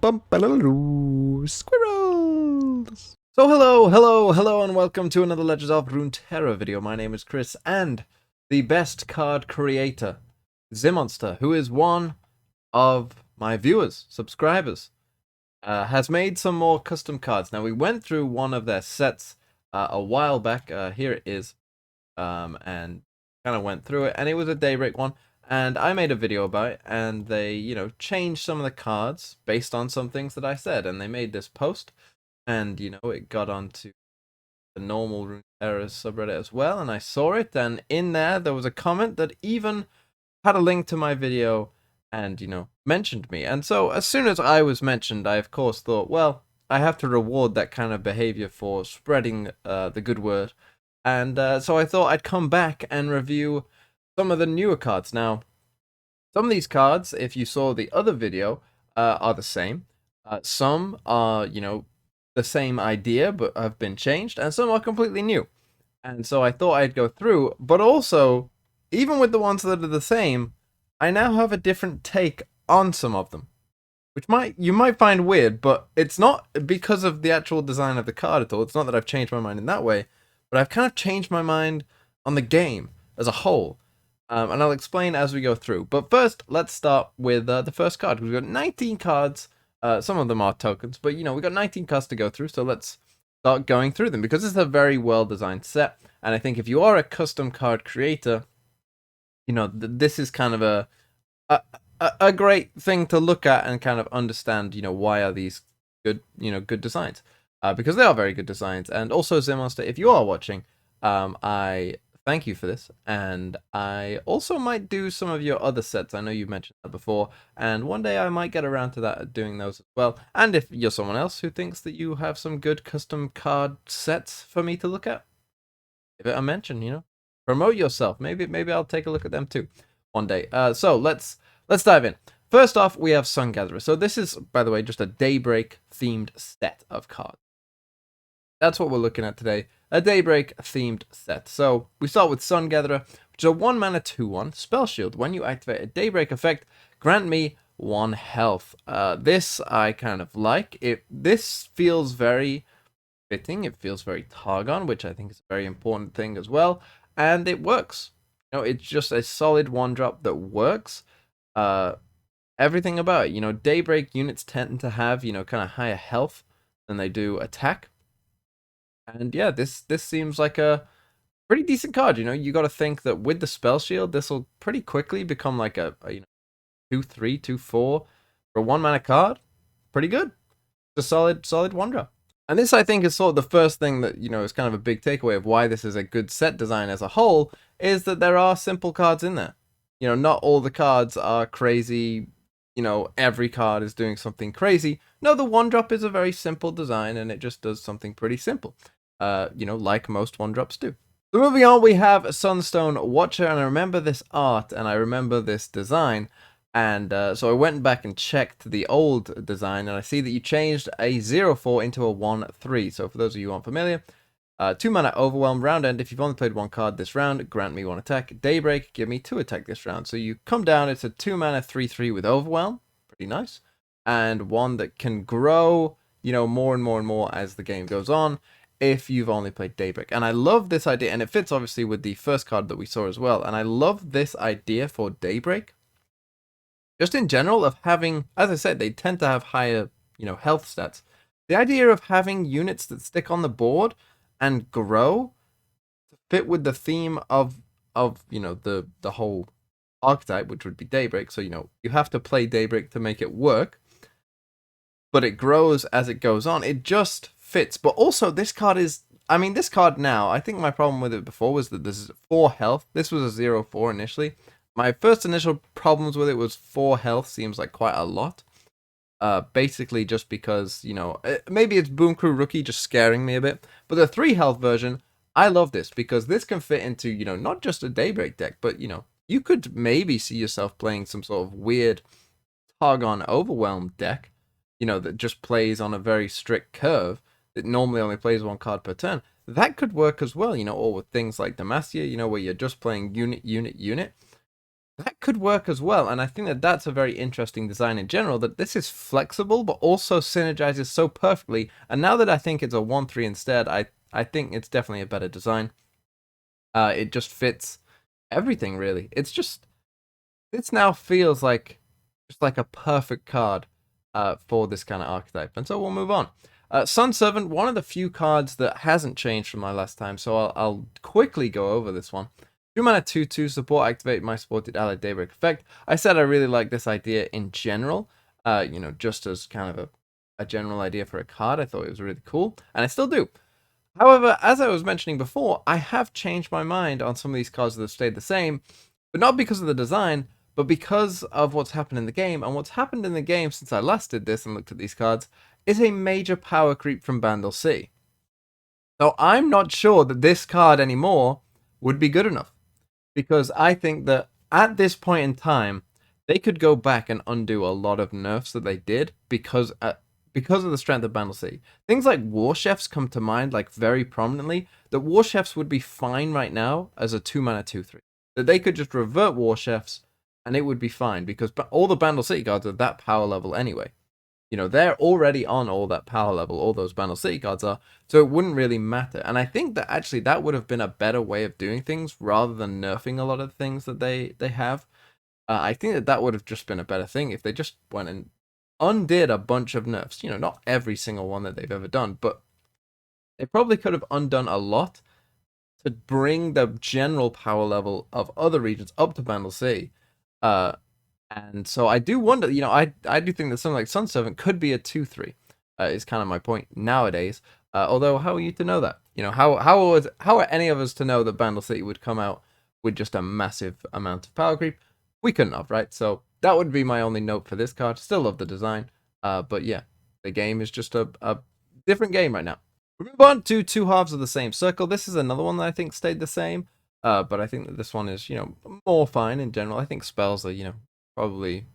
Squirrels! So hello, and welcome to another Legends of Runeterra video. My name is Chris, and the best card creator, Zimonster, who is one of my viewers, subscribers, has made some more custom cards. Now, we went through one of their sets a while back. Here it is, and kind of went through it, and it was a Daybreak one. And I made a video about it, and they, changed some of the cards based on some things that I said, and they made this post, and, it got onto the normal Runeterra subreddit as well, and I saw it, and in there was a comment that even had a link to my video and, mentioned me. And so, as soon as I was mentioned, I, of course, thought, well, I have to reward that kind of behavior for spreading the good word. And so I thought I'd come back and review some of the newer cards. Now, some of these cards, if you saw the other video, are the same. Some are, the same idea but have been changed, and some are completely new. And so I thought I'd go through, but also, even with the ones that are the same, I now have a different take on some of them, which you might find weird, but it's not because of the actual design of the card at all. It's not that I've changed my mind in that way, but I've kind of changed my mind on the game as a whole. And I'll explain as we go through. But first, let's start with the first card. We've got 19 cards. Some of them are tokens, but we've got 19 cards to go through. So let's start going through them because it's a very well-designed set. And I think if you are a custom card creator, this is kind of a great thing to look at and kind of understand, why are these good, good designs. Because they are very good designs. And also, Zimonster, if you are watching, I thank you for this, and I also might do some of your other sets. I know you mentioned that before, and one day I might get around to that, doing those as well. And if you're someone else who thinks that you have some good custom card sets for me to look at, give it a mention. Promote yourself. Maybe I'll take a look at them too one day. So let's dive in. First off, we have Sun Gatherer. So this is, by the way, just a Daybreak themed set of cards. That's what we're looking at today. A Daybreak themed set. So we start with Sun Gatherer, which is a 1 mana 2/1 spell shield. When you activate a Daybreak effect, grant me 1 health. This I kind of like. This feels very fitting. It feels very Targon, which I think is a very important thing as well. And it works. It's just a solid 1-drop that works. Everything about it. Daybreak units tend to have, kind of higher health than they do attack. And yeah, this seems like a pretty decent card. You got to think that with the spell shield, this will pretty quickly become like a 2/3, 2/4 for a 1 mana card. Pretty good. It's a solid 1-drop. And this, I think, is sort of the first thing that is kind of a big takeaway of why this is a good set design as a whole, is that there are simple cards in there. Not all the cards are crazy. Every card is doing something crazy. No, the 1-drop is a very simple design, and it just does something pretty simple. Like most 1-drops do. So moving on, we have Sunstone Watcher, and I remember this art, and I remember this design, and so I went back and checked the old design, and I see that you changed a 0/4 into a 1/3. So for those of you who aren't familiar, 2 mana Overwhelm. Round end, if you've only played 1 card this round, grant me 1 attack. Daybreak, give me 2 attack this round. So you come down, it's a 2 mana 3/3 with Overwhelm. Pretty nice. And one that can grow, more and more and more as the game goes on, if you've only played Daybreak. And I love this idea, and it fits obviously with the first card that we saw as well. And I love this idea for Daybreak. Just in general, of having, as I said, they tend to have higher, health stats. The idea of having units that stick on the board and grow to fit with the theme of the whole archetype, which would be Daybreak. So you have to play Daybreak to make it work, but it grows as it goes on. It just fits. But also, this card is, this card now, I think my problem with it before was that this is 4 health. This was a 0/4 initially. My first initial problems with it was 4 health seems like quite a lot. Basically just because, maybe it's Boom Crew Rookie just scaring me a bit. But the 3 health version, I love this because this can fit into, not just a Daybreak deck, but, you could maybe see yourself playing some sort of weird Targon Overwhelm deck, that just plays on a very strict curve that normally only plays 1 card per turn. That could work as well, or with things like Demacia, where you're just playing unit. that could work as well. And I think that that's a very interesting design in general, that this is flexible, but also synergizes so perfectly. And now that I think it's a 1-3 instead, I think it's definitely a better design. It just fits everything, really. This now feels like just like a perfect card for this kind of archetype. And so we'll move on. Sun Servant, one of the few cards that hasn't changed from my last time, so I'll quickly go over this one. 2 mana 2/2 support, activate my supported allied Daybreak effect. I said I really like this idea in general, just as kind of a general idea for a card. I thought it was really cool, and I still do. However, as I was mentioning before, I have changed my mind on some of these cards that have stayed the same, but not because of the design, but because of what's happened in the game. And what's happened in the game since I last did this and looked at these cards is a major power creep from Bandle C. So I'm not sure that this card anymore would be good enough, because I think that at this point in time, they could go back and undo a lot of nerfs that they did because of the strength of Bandle C. Things like War Chefs come to mind like very prominently, that War Chefs would be fine right now as a 2 mana 2/3. That they could just revert War Chefs and it would be fine, because all the Bandle City cards are that power level anyway. They're already on all that power level, all those Bandle City cards are, so it wouldn't really matter. And I think that actually that would have been a better way of doing things rather than nerfing a lot of things that they have. I think that that would have just been a better thing if they just went and undid a bunch of nerfs. Not every single one that they've ever done, but they probably could have undone a lot to bring the general power level of other regions up to Bandle C. And so I do wonder, I do think that something like Sun Servant could be a 2/3, is kind of my point nowadays. Although, how are you to know that? How are any of us to know that Bandle City would come out with just a massive amount of power creep? We couldn't have, right? So that would be my only note for this card. Still love the design, but yeah, the game is just a different game right now. We move on to two halves of the same circle. This is another one that I think stayed the same, but I think that this one is, more fine in general. I think spells are, probably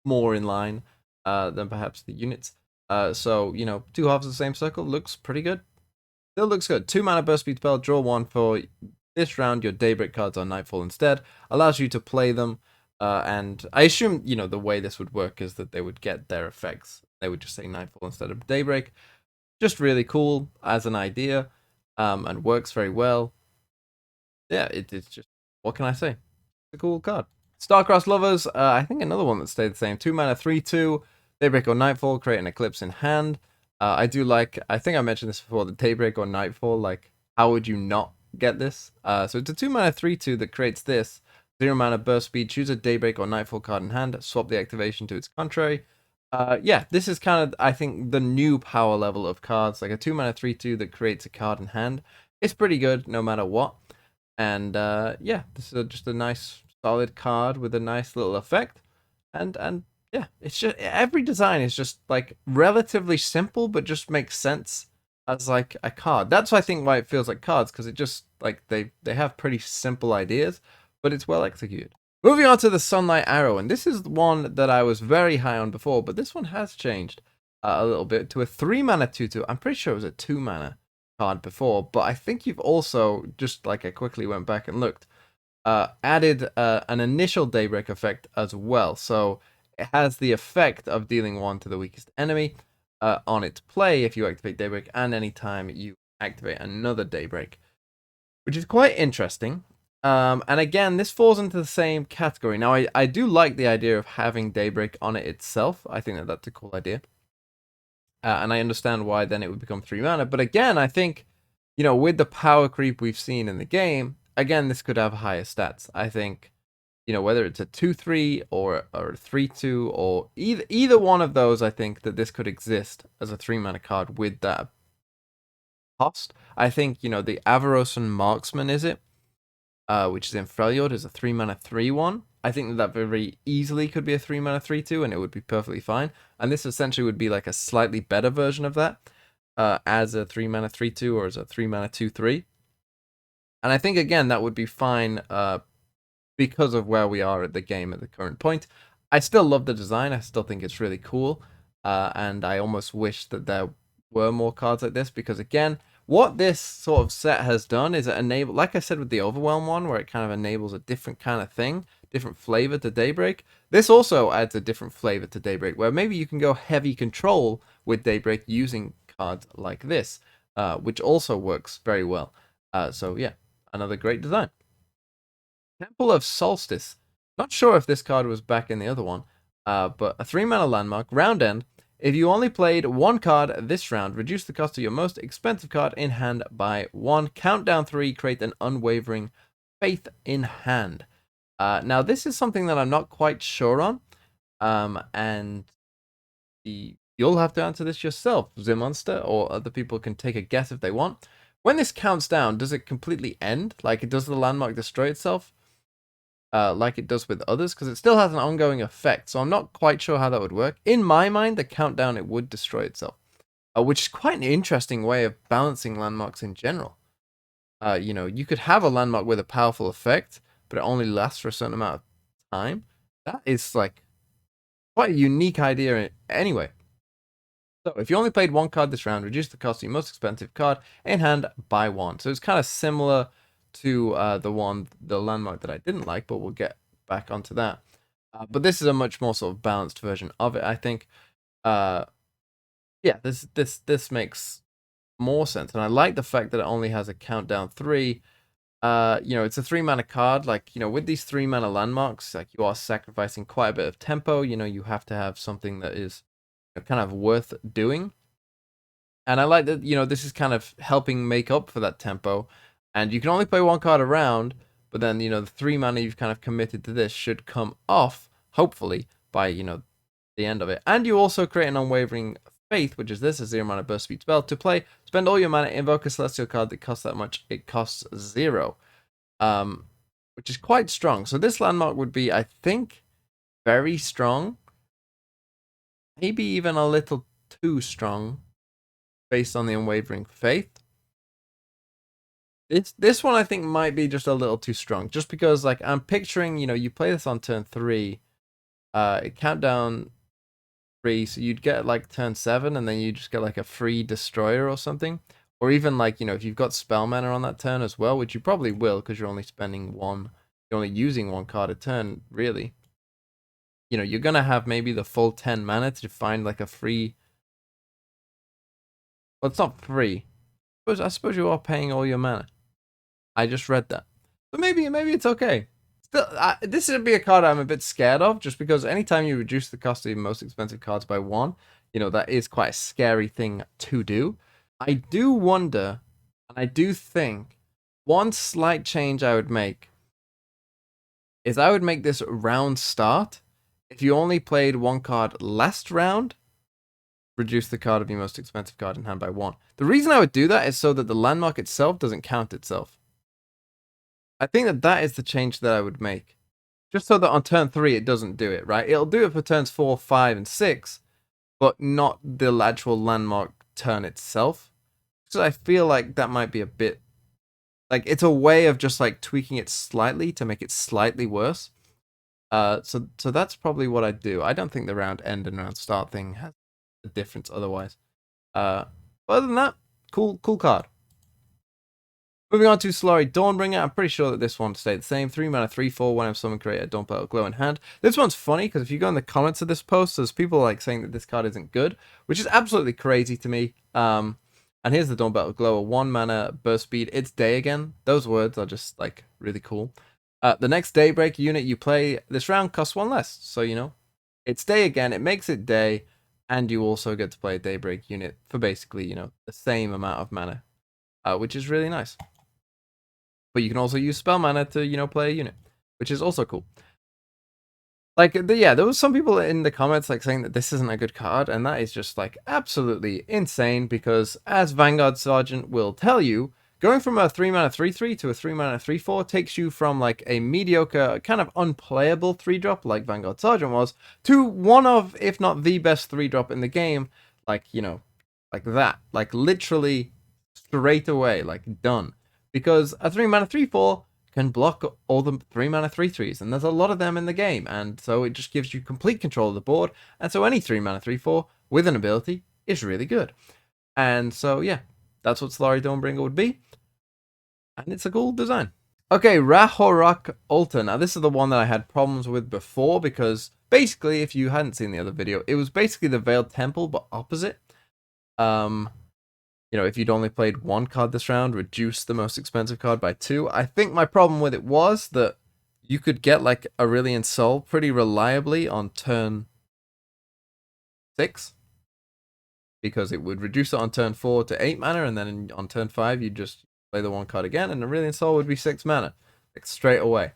more in line than perhaps the units. So, two halves of the same circle looks pretty good. Still looks good. 2 mana burst speed spell, draw 1 for this round. Your Daybreak cards on Nightfall instead. Allows you to play them. And I assume, the way this would work is that they would get their effects. They would just say Nightfall instead of Daybreak. Just really cool as an idea, and works very well. Yeah, it's just, what can I say? It's a cool card. Starcross Lovers, I think another one that stayed the same. 2 mana 3/2, Daybreak or Nightfall, create an Eclipse in hand. I think I mentioned this before, the Daybreak or Nightfall, like, how would you not get this? So it's a 2 mana 3/2 that creates this. 0 mana burst speed, choose a Daybreak or Nightfall card in hand, swap the activation to its contrary. Yeah, this is kind of, I think, the new power level of cards, like a 2 mana 3/2 that creates a card in hand. It's pretty good no matter what. And yeah, this is just a nice solid card with a nice little effect. And yeah, it's just, every design is just like relatively simple, but just makes sense as like a card. That's I think why it feels like cards, because it just like they have pretty simple ideas, but it's well executed. Moving on to the Sunlight Arrow, and this is one that I was very high on before, but this one has changed a little bit to a 3 mana 2/2. I'm pretty sure it was a 2 mana card before, but I think you've also, just like I quickly went back and looked, added an initial Daybreak effect as well. So it has the effect of dealing 1 to the weakest enemy on its play if you activate Daybreak, and anytime you activate another Daybreak, which is quite interesting. And again, this falls into the same category. Now, I do like the idea of having Daybreak on it itself. I think that that's a cool idea. And I understand why then it would become 3 mana. But again, I think, with the power creep we've seen in the game, again, this could have higher stats. I think, whether it's a 2/3 or a 3/2 or either one of those, I think that this could exist as a 3 mana card with that cost. I think, the Avarosan Marksman, is it? Which is in Freljord, is a 3 mana 3/1. I think that very easily could be a 3 mana 3/2, and it would be perfectly fine. And this essentially would be like a slightly better version of that, as a 3 mana 3/2 or as a 3 mana 2/3. And I think again that would be fine, because of where we are at the game at the current point. I still love the design. I still think it's really cool, and I almost wish that there were more cards like this, because again, what this sort of set has done is it enable, like I said with the Overwhelm one, where it kind of enables a different kind of thing. different flavor to Daybreak. This also adds a different flavor to Daybreak, where maybe you can go heavy control with Daybreak using cards like this, which also works very well. So yeah, another great design. Temple of Solstice. Not sure if this card was back in the other one, but a 3-mana landmark, round end. If you only played one card this round, reduce the cost of your most expensive card in hand by 1. Countdown 3, create an unwavering faith in hand. Now, this is something that I'm not quite sure on, and you'll have to answer this yourself, Zimonster, or other people can take a guess if they want. When this counts down, does it completely end? Like, does the landmark destroy itself? Like it does with others, because it still has an ongoing effect, so I'm not quite sure how that would work. In my mind, the countdown, it would destroy itself, which is quite an interesting way of balancing landmarks in general. You know, you could have a landmark with a powerful effect, but it only lasts for a certain amount of time. That is, like, quite a unique idea anyway. So, if you only played one card this round, reduce the cost of your most expensive card in hand by 1. So, it's kind of similar to the landmark that I didn't like, but we'll get back onto that. But this is a much more sort of balanced version of it, I think. Yeah, this makes more sense, and I like the fact that it only has a countdown 3. You know, it's a 3-mana card. Like, you know, with these 3-mana landmarks, like, you are sacrificing quite a bit of tempo. You know, you have to have something that is kind of worth doing. And I like that, you know, this is kind of helping make up for that tempo. And you can only play one card around, but then, you know, the 3 mana you've kind of committed to this should come off, hopefully, by, you know, the end of it. And you also create an unwavering faith, which is this, a 0-mana burst speed spell. To play, spend all your mana, invoke a celestial card that costs that much. It costs 0. Which is quite strong. So this landmark would be, I think, very strong. Maybe even a little too strong, based on the unwavering faith. This one I think might be just a little too strong, just because, like, I'm picturing, you know, you play this on turn 3, countdown 3, so you'd get like turn 7, and then you just get like a free destroyer or something, or even, like, you know, if you've got spell mana on that turn as well, which you probably will, because you're only spending one, you're only using one card a turn, really. You know, you're gonna have maybe the full 10 mana to find like a free. Well, it's not free. I suppose you are paying all your mana. I just read that. But maybe it's okay. Still, this would be a card I'm a bit scared of, just because anytime you reduce the cost of your most expensive cards by 1, you know, that is quite a scary thing to do. I do wonder, and I do think, one slight change I would make is I would make this round start. If you only played one card last round, reduce the card of your most expensive card in hand by 1. The reason I would do that is so that the landmark itself doesn't count itself. I think that is the change that I would make. Just so that on turn 3 it doesn't do it, right? It'll do it for turns 4, 5, and 6, but not the actual landmark turn itself. So I feel like that might be a bit... like, it's a way of just, like, tweaking it slightly to make it slightly worse. So that's probably what I'd do. I don't think the round end and round start thing has a difference otherwise. But other than that, cool card. Moving on to Solari Dawnbringer. I'm pretty sure that this one stayed the same. 3 mana, 3/4. Whenever someone create a Dawn Petal Glow in hand. This one's funny because if you go in the comments of this post, there's people like saying that this card isn't good, which is absolutely crazy to me. And here's the Dawn Petal Glow, a 1 mana burst speed. It's day again. Those words are just, like, really cool. The next Daybreak unit you play this round costs 1 less. So, you know, it's day again. It makes it day. And you also get to play a Daybreak unit for basically, you know, the same amount of mana, which is really nice. But you can also use spell mana to, you know, play a unit, which is also cool. Like, yeah, there was some people in the comments, like, saying that this isn't a good card, and that is just, like, absolutely insane, because as Vanguard Sergeant will tell you, going from a 3 mana 3/3 to a 3 mana 3/4 takes you from, like, a mediocre, kind of unplayable 3-drop, like Vanguard Sergeant was, to one of, if not the best 3-drop in the game, like, you know, like that. Like, literally, straight away, like, done. Because a 3 mana 3/4 can block all the 3 mana 3/3s, and there's a lot of them in the game, and so it just gives you complete control of the board, and so any 3 mana 3/4 with an ability is really good. And so, yeah, that's what Solari Dawnbringer would be, and it's a cool design. Okay, Rahul Alta. Now, this is the one that I had problems with before because basically, if you hadn't seen the other video, it was basically the Veiled Temple, but opposite. You know, if you'd only played one card this round, reduce the most expensive card by 2. I think my problem with it was that you could get like Aurelian Soul pretty reliably on turn 6. Because it would reduce it on turn 4 to 8 mana, and then on turn 5 you'd just play the one card again, and Aurelian Soul would be 6 mana. Like straight away.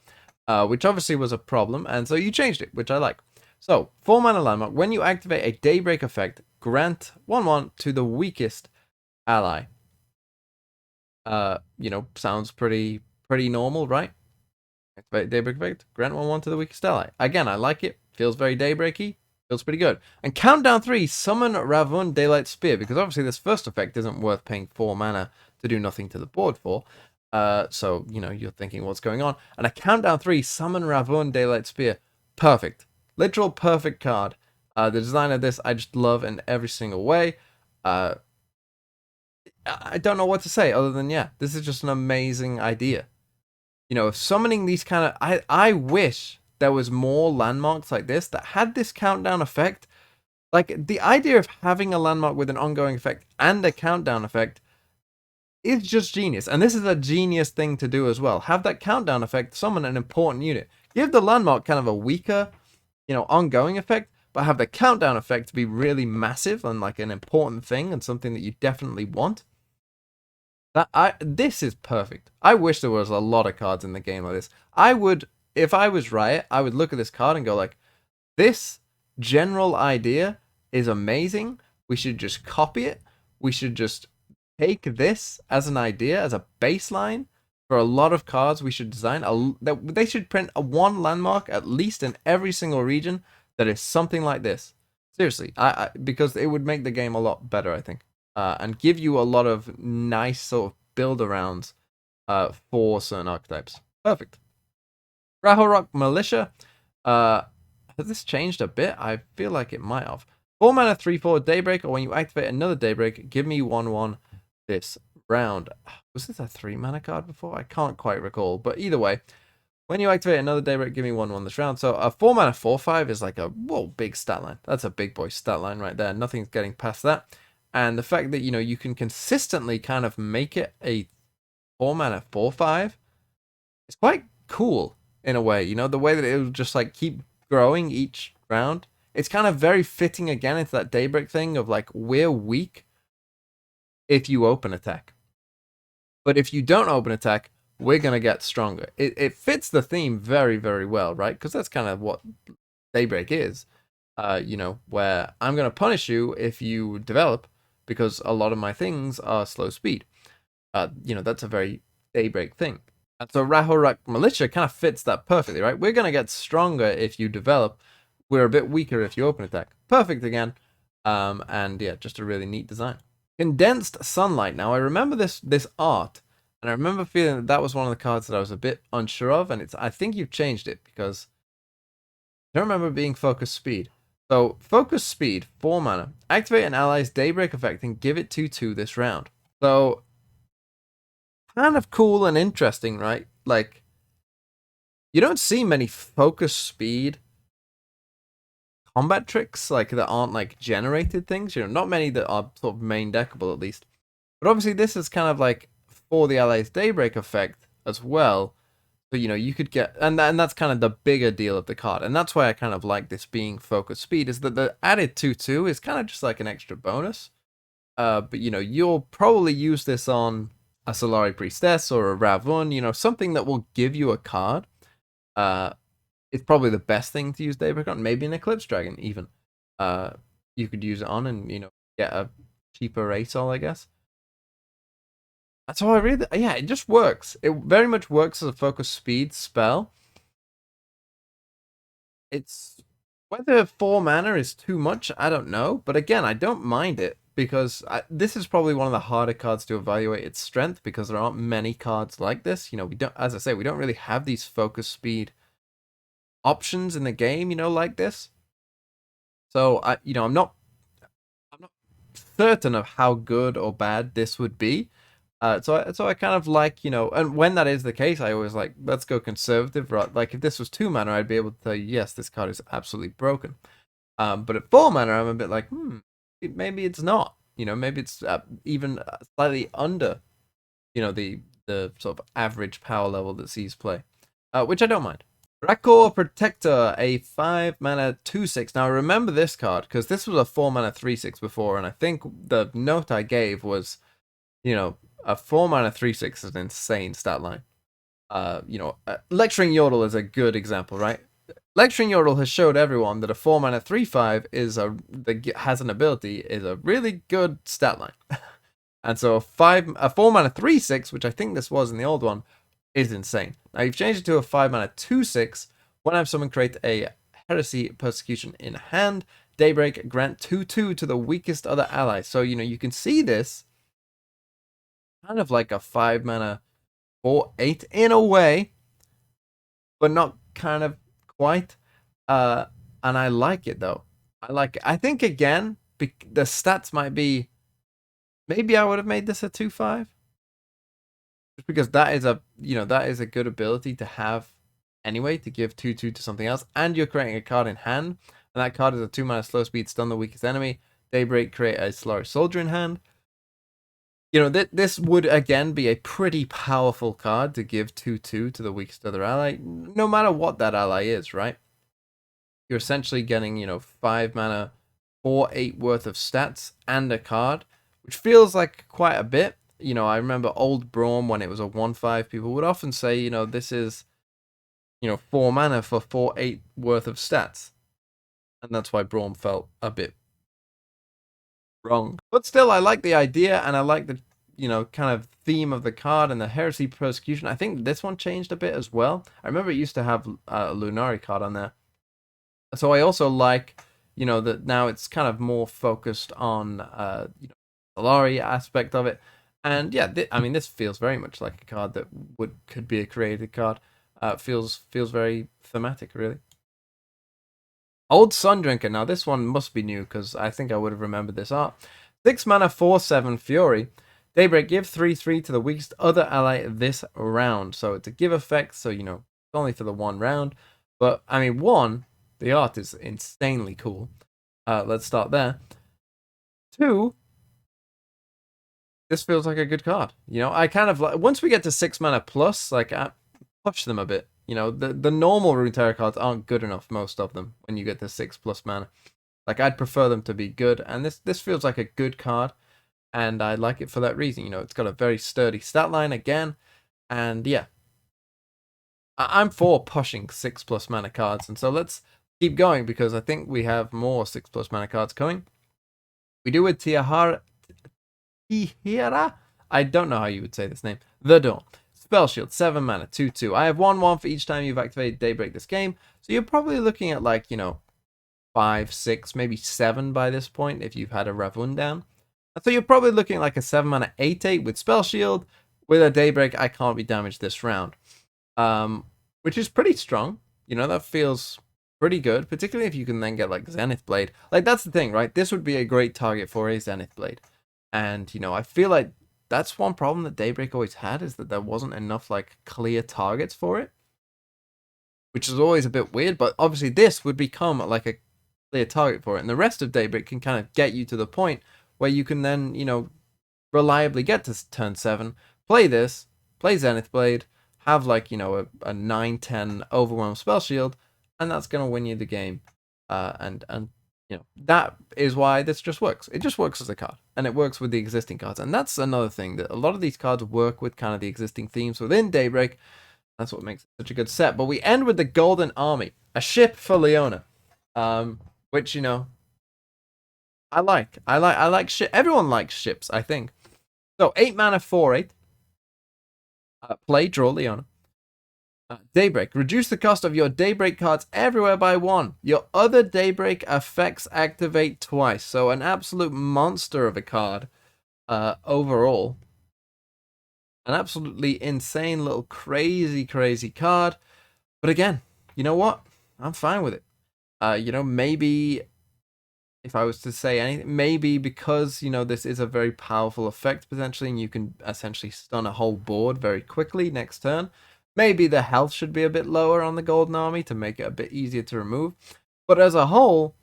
Which obviously was a problem, and so you changed it, which I like. So, 4 mana landmark. When you activate a Daybreak effect, grant 1/1 to the weakest ally. You know, sounds pretty normal, right? Activate Daybreak effect, grant 1/1 to the weakest ally. Again, I like it. Feels very Daybreaky. Feels pretty good. And countdown 3, summon Ravun Daylight Spear, because obviously this first effect isn't worth paying 4 mana to do nothing to the board for. So, you know, you're thinking what's going on. And a countdown 3, summon Ravun Daylight Spear. Perfect. Literal perfect card. The design of this I just love in every single way. I don't know what to say other than, yeah, this is just an amazing idea. You know, summoning these kind of... I wish there was more landmarks like this that had this countdown effect. Like, the idea of having a landmark with an ongoing effect and a countdown effect is just genius. And this is a genius thing to do as well. Have that countdown effect summon an important unit. Give the landmark kind of a weaker, you know, ongoing effect, but have the countdown effect to be really massive and like an important thing and something that you definitely want. This is perfect. I wish there was a lot of cards in the game like this. I would, if I was Riot, I would look at this card and go like, this general idea is amazing. We should just copy it. We should just take this as an idea, as a baseline for a lot of cards we should design. They should print one landmark at least in every single region that is something like this. Seriously, because it would make the game a lot better, I think. And give you a lot of nice sort of build-arounds for certain archetypes. Perfect. Rahul Militia. Has this changed a bit? I feel like it might have. 4 mana, 3/4 Daybreak, or when you activate another Daybreak, give me 1/1 this round. Was this a 3 mana card before? I can't quite recall. But either way, when you activate another Daybreak, give me 1/1 this round. So a 4 mana, 4/5 is like a whoa, big stat line. That's a big boy stat line right there. Nothing's getting past that. And the fact that, you know, you can consistently kind of make it a 4 mana 4/5 is quite cool in a way. You know, the way that it will just like keep growing each round. It's kind of very fitting again into that Daybreak thing of like, we're weak if you open attack. But if you don't open attack, we're going to get stronger. It fits the theme very, very well, right? Because that's kind of what Daybreak is. You know, where I'm going to punish you if you develop, because a lot of my things are slow speed. You know, that's a very Daybreak thing. And so Rahul Militia kind of fits that perfectly, right? We're going to get stronger if you develop. We're a bit weaker if you open attack. Perfect again. And yeah, just a really neat design. Condensed Sunlight. Now, I remember this art, and I remember feeling that was one of the cards that I was a bit unsure of, and I think you've changed it, because I don't remember being Focus Speed. So, Focus Speed, 4 mana. Activate an ally's Daybreak effect and give it 2/2 this round. So, kind of cool and interesting, right? Like, you don't see many Focus Speed combat tricks like that aren't like generated things. You know, not many that are sort of main deckable at least. But obviously, this is kind of like for the ally's Daybreak effect as well. So, you know, you could get, and that's kind of the bigger deal of the card. And that's why I kind of like this being Focus Speed, is that the added 2/2 is kind of just like an extra bonus. But, you know, you'll probably use this on a Solari Priestess or a Ravun, you know, something that will give you a card. It's probably the best thing to use Daybreak on. Maybe an Eclipse Dragon, even. You could use it on and, you know, get a cheaper ASOL, I guess. That's how I read it. Yeah, it just works. It very much works as a Focus Speed spell. It's whether 4 mana is too much, I don't know. But again, I don't mind it, because this is probably one of the harder cards to evaluate its strength, because there aren't many cards like this. You know, we don't, as I say, we don't really have these Focus Speed options in the game, you know, like this. So you know, I'm not certain of how good or bad this would be. So I kind of like, and when that is the case, I always like, let's go conservative. Right? Like if this was 2 mana, I'd be able to tell you, yes, this card is absolutely broken. But at 4 mana, I'm a bit like, maybe it's not. Maybe it's even slightly under, the sort of average power level that sees play, which I don't mind. Rakor Protector, a 5 mana 2/6. Now I remember this card because this was a 4 mana 3/6 before, and I think the note I gave was, a 4 mana 3/6 is an insane stat line. Lecturing Yordle is a good example, right? Lecturing Yordle has showed everyone that a 4 mana 3/5 that has an ability is a really good stat line. And so a 4 mana 3/6, which I think this was in the old one, is insane. Now you've changed it to a 5 mana 2/6. When I have someone create a Heresy Persecution in hand, Daybreak, grant 2/2 to the weakest other ally. So you can see this kind of like a 5 mana 4/8 in a way, but not kind of quite. And I like it though. I like it. I think again, the stats might be. Maybe I would have made this a 2/5. Just because that is a good ability to have anyway, to give 2/2 to something else, and you're creating a card in hand, and that card is a 2 mana slow speed, stun the weakest enemy. Daybreak, create a Solari Soldier in hand. This would again be a pretty powerful card to give 2/2 to the weakest other ally, no matter what that ally is, right? You're essentially getting, 5 mana, 4/8 worth of stats and a card, which feels like quite a bit. I remember old Braum when it was a 1/5, people would often say, this is, 4 mana for 4/8 worth of stats. And that's why Braum felt a bit wrong. But still, I like the idea, and I like the, kind of theme of the card and the Heresy Persecution. I think this one changed a bit as well. I remember it used to have a Lunari card on there. So I also like, that now it's kind of more focused on, the Solari aspect of it. And yeah, this feels very much like a card that could be a created card. Feels very thematic, really. Old Sundrinker. Now this one must be new because I think I would have remembered this art. 6 mana 4/7 Fury. Daybreak, give 3/3 to the weakest other ally this round. So it's a give effect, so it's only for the one round. But one, the art is insanely cool. Let's start there. 2, this feels like a good card. I kind of like, once we get to 6 mana plus, like I push them a bit. The normal Runeterra cards aren't good enough, most of them, when you get to 6+ mana. Like I'd prefer them to be good, and this feels like a good card, and I like it for that reason. It's got a very sturdy stat line again, and yeah. I'm for pushing 6+ mana cards, and so let's keep going because I think we have more 6+ mana cards coming. We do with Tihar. I don't know how you would say this name. The Dawn. Spell Shield, 7 mana, 2/2. I have 1/1 for each time you've activated Daybreak this game. So you're probably looking at like, 5, 6, maybe 7 by this point if you've had a Ravun down. So you're probably looking at like a 7 mana 8/8 with Spell Shield. With a Daybreak, I can't be damaged this round. Which is pretty strong. That feels pretty good, particularly if you can then get like Zenith Blade. Like that's the thing, right? This would be a great target for a Zenith Blade. And, I feel like that's one problem that Daybreak always had, is that there wasn't enough, like, clear targets for it. Which is always a bit weird, but obviously this would become, like, a clear target for it. And the rest of Daybreak can kind of get you to the point where you can then, reliably get to turn 7, play this, play Zenith Blade, have, like, a 9/10 Overwhelm Spell Shield, and that's going to win you the game. And that is why this just works. It just works as a card, and it works with the existing cards. And that's another thing, that a lot of these cards work with kind of the existing themes within Daybreak. That's what makes it such a good set. But we end with the Golden Army, a ship for Leona, which I like ship. Everyone likes ships, I think. So 8 mana 4/8. Play, draw Leona. Daybreak. Reduce the cost of your Daybreak cards everywhere by 1. Your other Daybreak effects activate twice. So an absolute monster of a card overall. An absolutely insane little crazy card. But again, you know what? I'm fine with it. Maybe if I was to say anything, maybe because, you know, this is a very powerful effect potentially, and you can essentially stun a whole board very quickly next turn. Maybe the health should be a bit lower on the Golden Army to make it a bit easier to remove. But as a whole,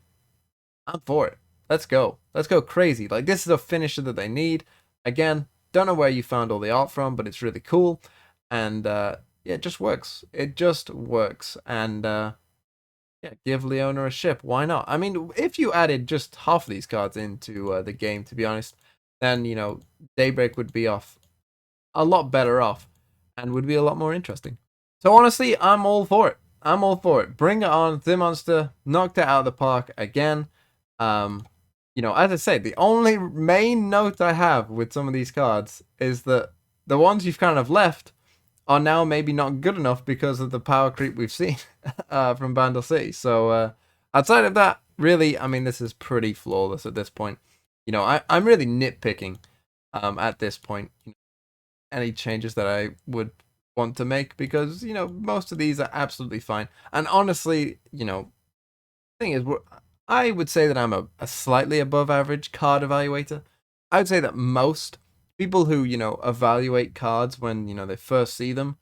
I'm for it. Let's go. Let's go crazy. Like, this is a finisher that they need. Again, don't know where you found all the art from, but it's really cool. And yeah, it just works. It just works. And yeah, give Leona a ship. Why not? I mean, if you added just half of these cards into the game, to be honest, then, you know, Daybreak would be off a lot better off and would be a lot more interesting. So honestly, I'm all for it. I'm all for it. Bring it on. Zimonster knocked it out of the park again. You know, as I say, the only main note I have with some of these cards is that the ones you've kind of left are now maybe not good enough because of the power creep we've seen from Bandle City. So outside of that, really, I mean, this is pretty flawless at this point. You know, I'm really nitpicking at this point. Any changes that I would want to make, because, you know, most of these are absolutely fine. And honestly, you know, thing is, I would say that I'm a slightly above average card evaluator. I would say that most people who, you know, evaluate cards when, you know, they first see them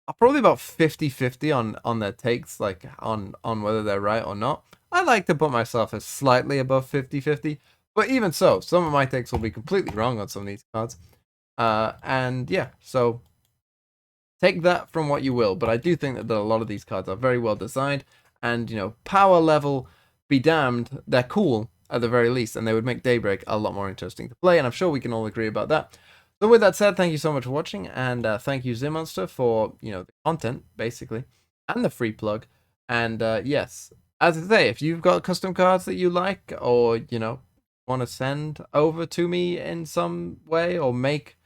are probably about 50-50 on their takes, like on whether they're right or not. I like to put myself as slightly above 50-50, but even so, some of my takes will be completely wrong on some of these cards. And yeah, so take that from what you will, but I do think that a lot of these cards are very well designed, and, you know, power level be damned, they're cool at the very least, and they would make Daybreak a lot more interesting to play, and I'm sure we can all agree about that. So with that said, thank you so much for watching, and thank you Zimonster for, you know, the content, basically, and the free plug. And yes, as I say, if you've got custom cards that you like, or, you know, want to send over to me in some way, or make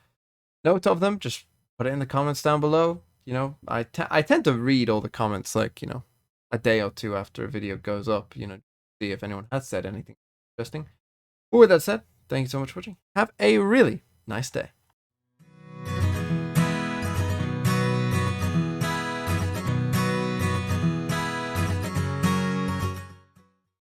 note of them, just put it in the comments down below. You know, I tend to read all the comments, like, you know, a day or two after a video goes up, you know, see if anyone has said anything interesting. But with that said, thank you so much for watching. Have a really nice day.